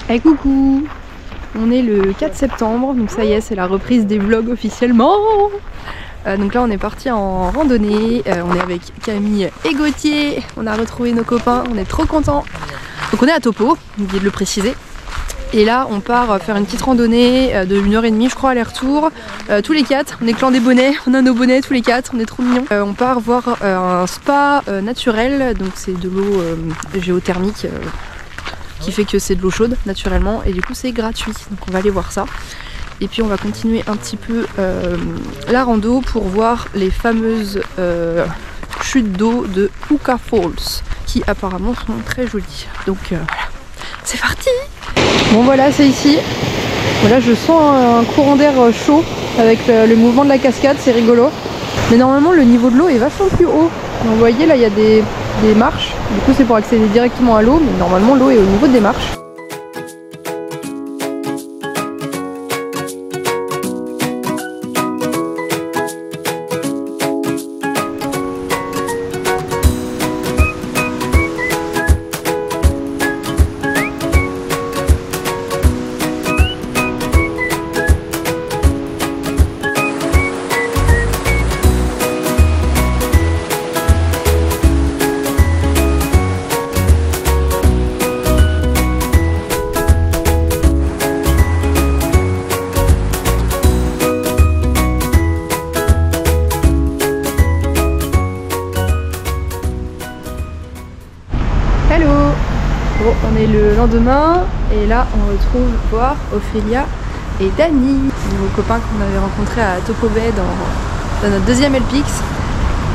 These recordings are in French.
Hey coucou, on est le 4 septembre, donc ça y est, c'est la reprise des vlogs officiellement. Donc là on est parti en randonnée, on est avec Camille et Gauthier, on a retrouvé nos copains, on est trop contents. Donc on est à Topo, j'ai oublié de le préciser. Et là on part faire une petite randonnée de 1h30 je crois aller-retour, tous les 4, on est clan des bonnets, on a nos bonnets tous les 4, on est trop mignons. On part voir un spa naturel, donc c'est de l'eau géothermique. Qui fait que c'est de l'eau chaude naturellement et du coup c'est gratuit, donc on va aller voir ça et puis on va continuer un petit peu la rando pour voir les fameuses chutes d'eau de Huka Falls qui apparemment sont très jolies, donc voilà, c'est parti. Bon voilà, c'est ici, voilà, je sens un courant d'air chaud avec le mouvement de la cascade, c'est rigolo, mais normalement le niveau de l'eau est vachement plus haut, donc vous voyez là il y a des marches, du coup c'est pour accéder directement à l'eau, mais normalement l'eau est au niveau des marches. Bon, on est le lendemain et là on retrouve voir Ophélia et Dani, nos copains qu'on avait rencontrés à Topo Bay dans notre deuxième LPX,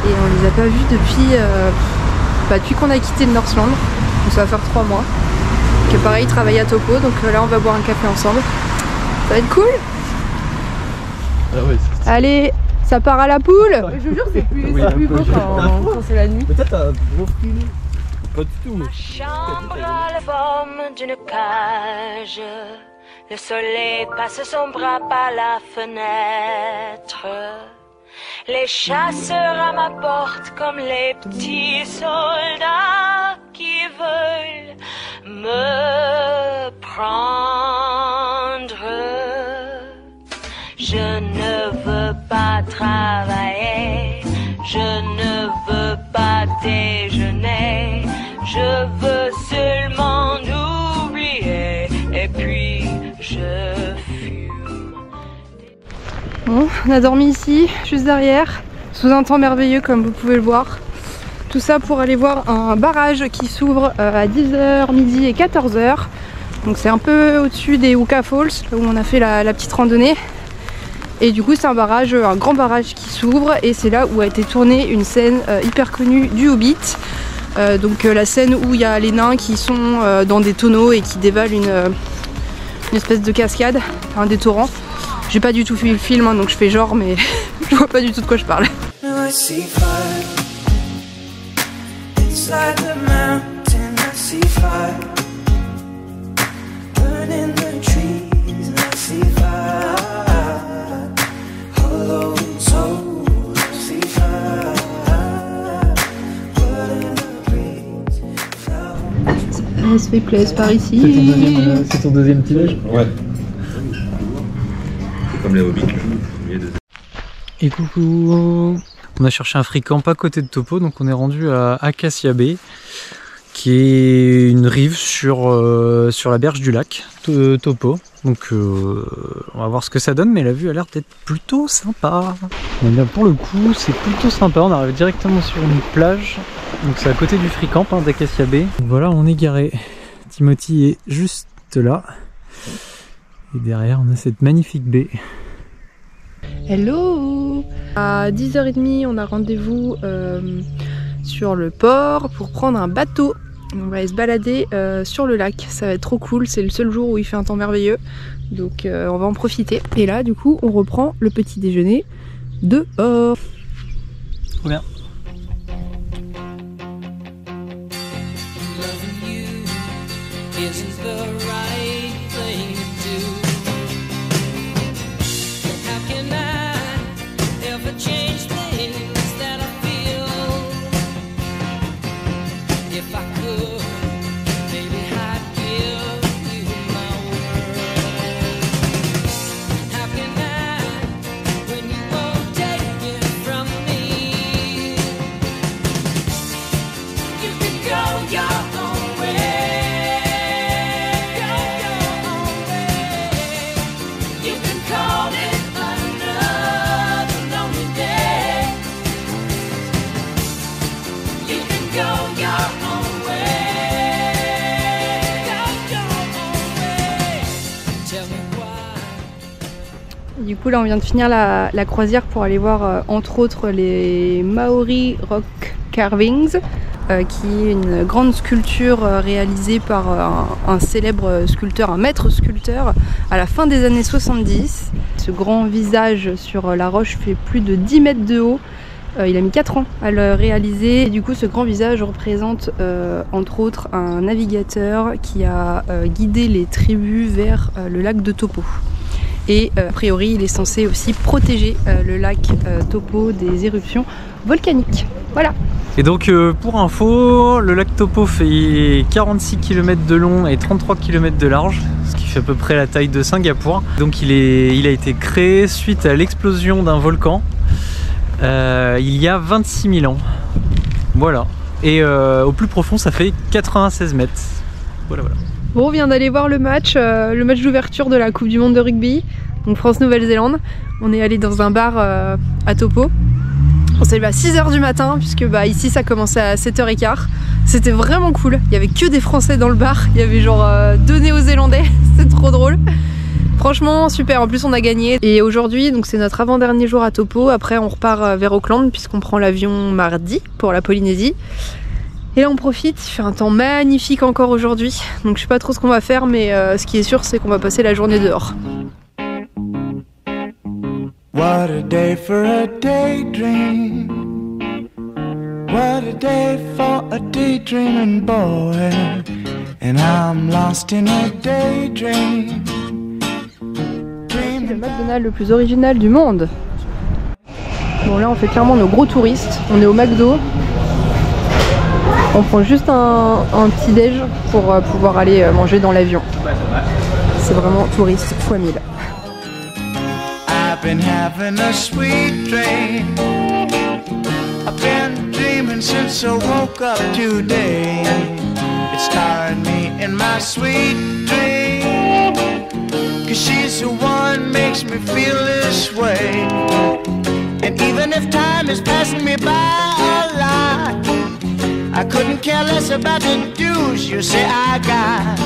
et on les a pas vus depuis qu'on a quitté le Northland, donc ça va faire 3 mois. Que pareil, ils travaillent à Topo, donc là on va boire un café ensemble. Ça va être cool. Ah ouais, allez, ça part à la poule. Je vous jure, c'est plus beau quand c'est la nuit. Peut-être un gros fruit. Pas du tout. Ma chambre a la forme d'une cage. Le soleil passe son bras par la fenêtre. Les chasseurs à ma porte comme les petits soldats qui veulent me prendre. Je ne veux pas travailler, je ne veux pas déjeuner, je veux seulement oublier et puis je fume. Bon, on a dormi ici, juste derrière, sous un temps merveilleux comme vous pouvez le voir. Tout ça pour aller voir un barrage qui s'ouvre à 10h, midi et 14h. Donc c'est un peu au-dessus des Huka Falls, là où on a fait la petite randonnée. Et du coup c'est un grand barrage qui s'ouvre, et c'est là où a été tournée une scène hyper connue du Hobbit. Donc la scène où il y a les nains qui sont dans des tonneaux et qui dévalent une espèce de cascade, enfin des torrents. J'ai pas du tout vu le film, hein, donc je fais genre, mais je vois pas du tout de quoi je parle. Ça se fait plaisir par ici. C'est ton deuxième petit-déj? Ouais. C'est comme les Hobbits. Et coucou. On a cherché un free-camp à côté de Topo, donc on est rendu à Acacia Bay, qui est une rive sur la berge du lac Topo. Donc on va voir ce que ça donne, mais la vue a l'air d'être plutôt sympa. Et bien, pour le coup, c'est plutôt sympa. On arrive directement sur une plage, donc c'est à côté du free camp d'Acacia Bay. Donc voilà, on est garé. Timothy est juste là, et derrière on a cette magnifique baie. Hello! À 10h30 on a rendez-vous sur le port pour prendre un bateau On va aller se balader sur le lac, ça va être trop cool, c'est le seul jour où il fait un temps merveilleux, donc on va en profiter. Et là du coup on reprend le petit déjeuner dehors. Trop bien. Du coup là on vient de finir la croisière pour aller voir entre autres les Maori Rock Carvings, qui est une grande sculpture réalisée par un célèbre sculpteur, un maître sculpteur à la fin des années 70. Ce grand visage sur la roche fait plus de 10 mètres de haut. Il a mis 4 ans à le réaliser. Et du coup ce grand visage représente entre autres un navigateur qui a guidé les tribus vers le lac de Taupo. Et a priori il est censé aussi protéger le lac Taupo des éruptions volcaniques. Voilà. Et donc pour info, le lac Taupo fait 46 km de long et 33 km de large, ce qui fait à peu près la taille de Singapour. Donc il a été créé suite à l'explosion d'un volcan il y a 26 000 ans. Voilà. Et au plus profond ça fait 96 mètres. Voilà, voilà. Bon, on vient d'aller voir le match d'ouverture de la Coupe du Monde de rugby, donc France-Nouvelle-Zélande. On est allé dans un bar à Taupo. On s'est levé à 6 h du matin, puisque ici ça commençait à 7 h 15. C'était vraiment cool. Il y avait que des Français dans le bar. Il y avait genre 2 Néo-Zélandais. C'était trop drôle. Franchement, super. En plus, on a gagné. Et aujourd'hui, donc c'est notre avant-dernier jour à Taupo. Après, on repart vers Auckland, puisqu'on prend l'avion mardi pour la Polynésie. Et là on profite, il fait un temps magnifique encore aujourd'hui, donc je sais pas trop ce qu'on va faire, mais ce qui est sûr c'est qu'on va passer la journée dehors. What a day for a daydream. What a day for a daydreaming boy. And I'm lost in a daydream. C'est le McDonald's le plus original du monde. Bon là on fait clairement nos gros touristes, on est au McDo. On prend juste un petit déj pour pouvoir aller manger dans l'avion. C'est vraiment touriste x 1000. I've been having a sweet dream. I've been dreaming since I woke up today. It started me in my sweet dream. 'Cause she's the one makes me feel this way. And even if time is passing me by a lot, I couldn't care less about the dues you say I got.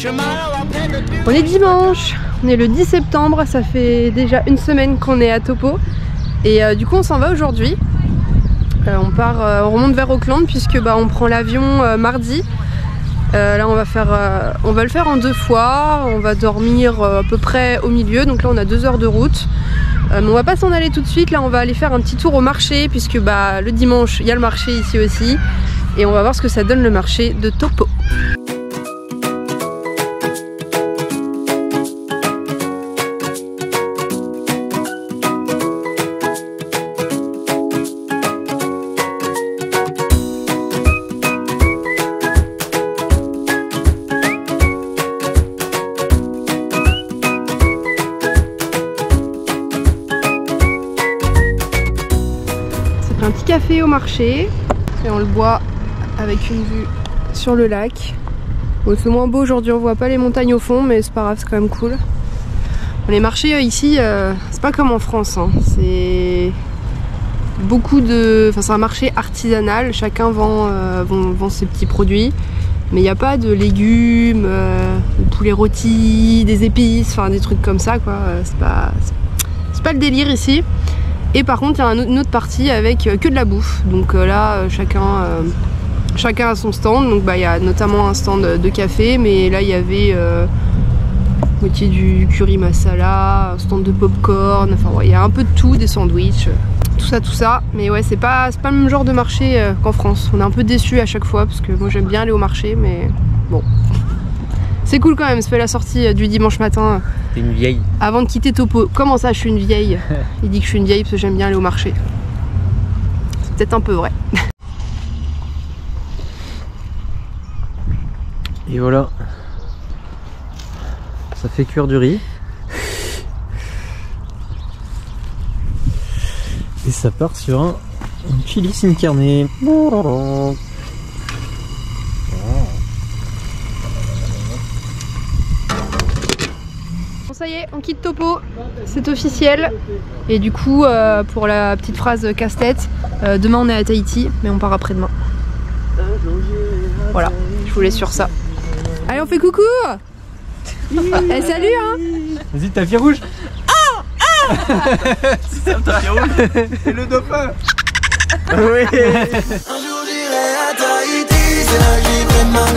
Tomorrow I'll pay the dues. On est dimanche, on est le 10 septembre, ça fait déjà une semaine qu'on est à Taupo. Et du coup on s'en va aujourd'hui. On remonte vers Auckland puisque on prend l'avion mardi. Là on va le faire en 2 fois, on va dormir à peu près au milieu, donc là on a 2 heures de route. Mais on va pas s'en aller tout de suite, là on va aller faire un petit tour au marché puisque le dimanche il y a le marché ici aussi. Et on va voir ce que ça donne le marché de Taupo. Un petit café au marché et on le boit avec une vue sur le lac. Bon, c'est moins beau aujourd'hui, on voit pas les montagnes au fond, mais c'est pas grave, c'est quand même cool. Bon, les marchés ici, c'est pas comme en France, hein. C'est c'est un marché artisanal, chacun vend ses petits produits, mais il n'y a pas de légumes, de poulet rôti, des épices, enfin des trucs comme ça quoi. C'est pas le délire ici. Et par contre il y a une autre partie avec que de la bouffe, donc là chacun Chacun a son stand, donc il y a notamment un stand de café, mais là il y avait moitié du curry masala, un stand de popcorn, enfin il y a un peu de tout, des sandwichs, tout ça. Mais ouais, c'est pas le même genre de marché qu'en France. On est un peu déçus à chaque fois parce que moi j'aime bien aller au marché, mais bon. C'est cool quand même, ça fait la sortie du dimanche matin. T'es une vieille. Avant de quitter Topo. Comment ça, je suis une vieille? Il dit que je suis une vieille parce que j'aime bien aller au marché. C'est peut-être un peu vrai. Et voilà. Ça fait cuire du riz. Et ça part sur un chili sin carne. Bon, ça y est, on quitte Topo, c'est officiel. Et du coup, pour la petite phrase casse-tête, demain on est à Tahiti, mais on part après-demain. Voilà, je vous laisse sur ça. Allez, on fait coucou. Eh, salut hein. Vas-y, tapis rouge. C'est ça le tapis rouge. Et le dauphin. Oui. Un jour j'irai à Tahiti, c'est là que j'ai vraiment